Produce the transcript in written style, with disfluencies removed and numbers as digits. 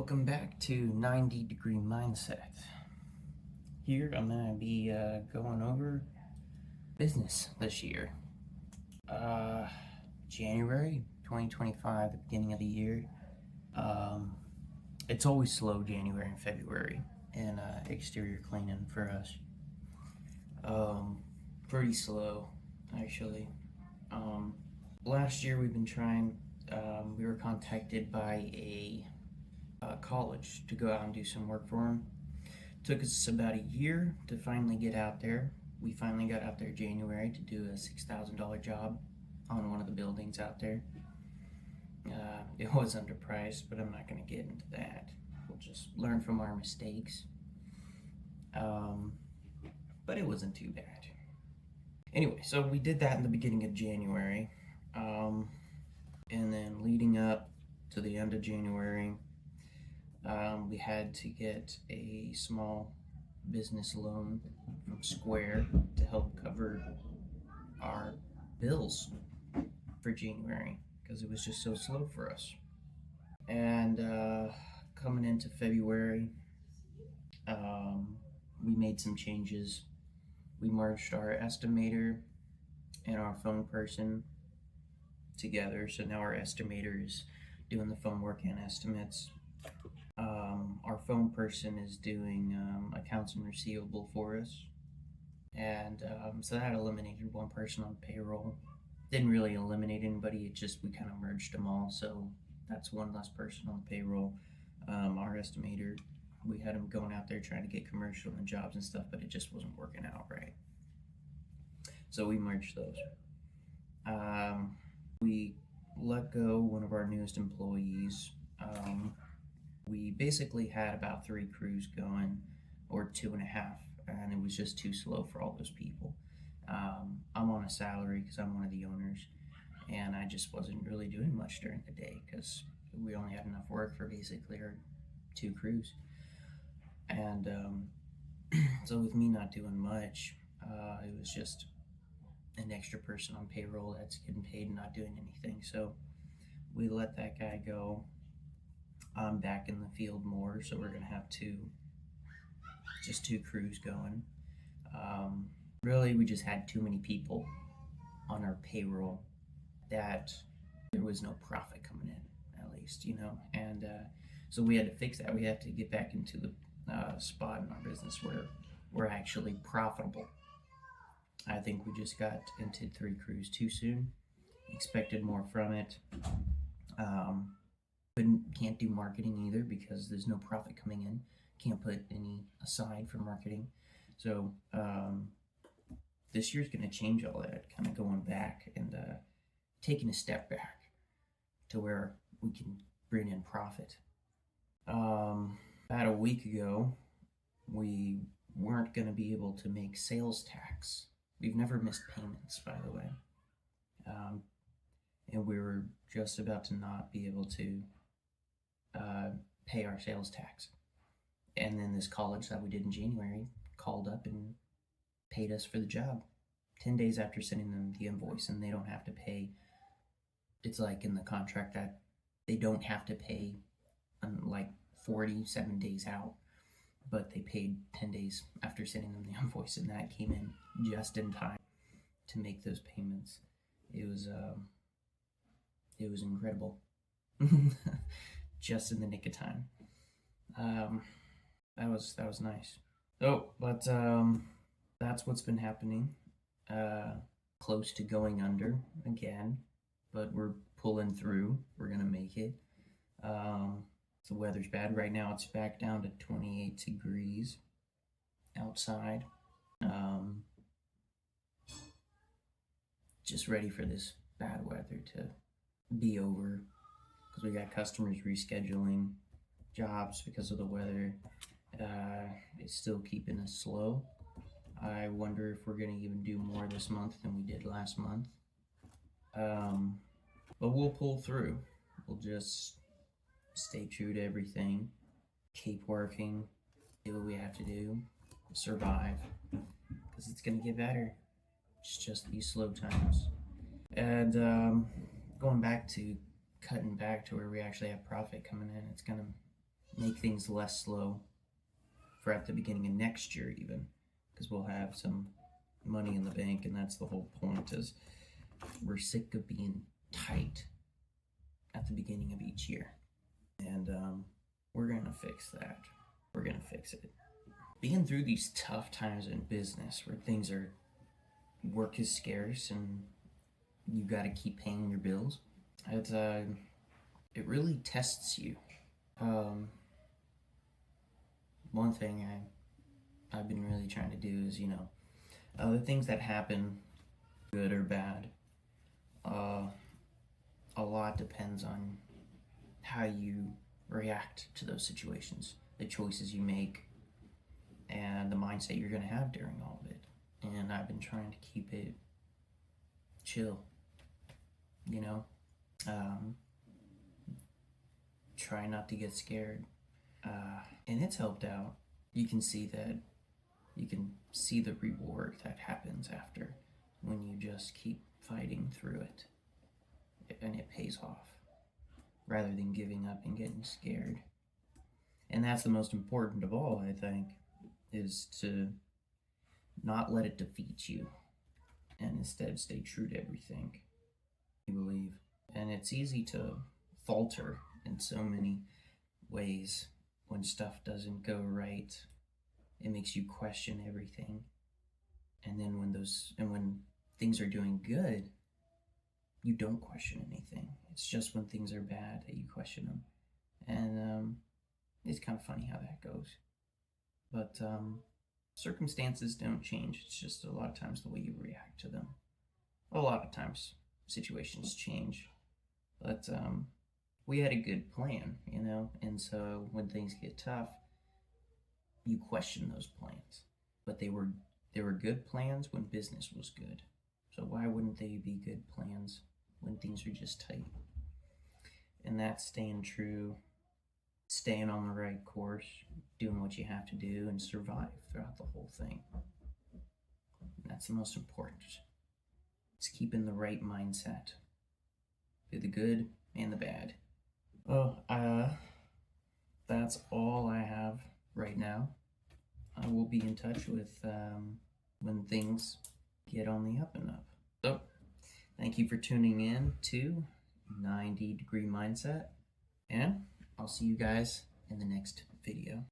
Welcome back to 90 Degree Mindset. Here I'm going to be going over business this year. January 2025, the beginning of the year. It's always slow January and February in exterior cleaning for us. Pretty slow, actually. Last year we've been trying, we were contacted by a college to go out and do some work for them. Took us about a year to finally get out there. We finally got out there January to do a $6,000 job on one of the buildings out there. It was underpriced, but I'm not going to get into that. We'll just learn from our mistakes. But it wasn't too bad. Anyway, so we did that in the beginning of January. And then leading up to the end of January, we had to get a small business loan from Square to help cover our bills for January because it was just so slow for us. And coming into February, we made some changes. We merged our estimator and our phone person together, so now our estimator is doing the phone work and estimates. Our phone person is doing accounts and receivable for us, and so that eliminated one person on payroll. Didn't really eliminate anybody, it just we kind of merged them all, so that's one less person on the payroll. Our estimator, we had him going out there trying to get commercial and jobs and stuff, but it just wasn't working out right, so we merged those. We let go one of our newest employees. We basically had about 3 crews going, or 2.5, and it was just too slow for all those people. I'm on a salary because I'm one of the owners, and I just wasn't really doing much during the day because we only had enough work for basically our 2 crews. And so with me not doing much, it was just an extra person on payroll that's getting paid and not doing anything. So we let that guy go. I'm back in the field more, so we're gonna have just two crews going. Really, we just had too many people on our payroll that there was no profit coming in, at least, and so we had to fix that. We had to get back into the spot in our business where we're actually profitable. I think we just got into 3 crews too soon. Expected more from it. Can't do marketing either because there's no profit coming in. Can't put any aside for marketing. So this year's going to change all that, kind of going back and taking a step back to where we can bring in profit. About a week ago, we weren't going to be able to make sales tax. We've never missed payments, by the way. And we were just about to not be able to pay our sales tax. And then this college that we did in January called up and paid us for the job 10 days after sending them the invoice, and they don't have to pay. It's like in the contract that they don't have to pay like 47 days out, but they paid 10 days after sending them the invoice, and that came in just in time to make those payments. It was incredible. Just in the nick of time. That was nice. Oh, but that's what's been happening. Close to going under again, but we're pulling through. We're gonna make it. The weather's bad right now. It's back down to 28 degrees outside. Just ready for this bad weather to be over, because we got customers rescheduling jobs because of the weather. It's still keeping us slow. I wonder if we're going to even do more this month than we did last month. But we'll pull through. We'll just stay true to everything, keep working, do what we have to do, survive, because it's going to get better. It's just these slow times. And going back to cutting back to where we actually have profit coming in, it's gonna make things less slow for at the beginning of next year even, because we'll have some money in the bank, and that's the whole point. Is we're sick of being tight at the beginning of each year, and we're gonna fix that. We're gonna fix it. Being through these tough times in business where work is scarce and you got to keep paying your bills, it really tests you. One thing I've been really trying to do is, the things that happen, good or bad, a lot depends on how you react to those situations, the choices you make, and the mindset you're going to have during all of it. And I've been trying to keep it chill, try not to get scared, and it's helped out. You can see the reward that happens after when you just keep fighting through it, and it pays off rather than giving up and getting scared. And that's the most important of all, I think, is to not let it defeat you and instead stay true to everything you believe. And it's easy to falter in so many ways when stuff doesn't go right. It makes you question everything. And then when things are doing good, you don't question anything. It's just when things are bad that you question them. And it's kind of funny how that goes. But circumstances don't change. It's just a lot of times the way you react to them. A lot of times situations change. But we had a good plan, and so when things get tough, you question those plans. But they were good plans when business was good. So why wouldn't they be good plans when things are just tight? And that's staying true, staying on the right course, doing what you have to do, and survive throughout the whole thing. And that's the most important. It's keeping the right mindset through the good and the bad. Well, that's all I have right now. I will be in touch with when things get on the up and up. So, thank you for tuning in to 90 Degree Mindset, and I'll see you guys in the next video.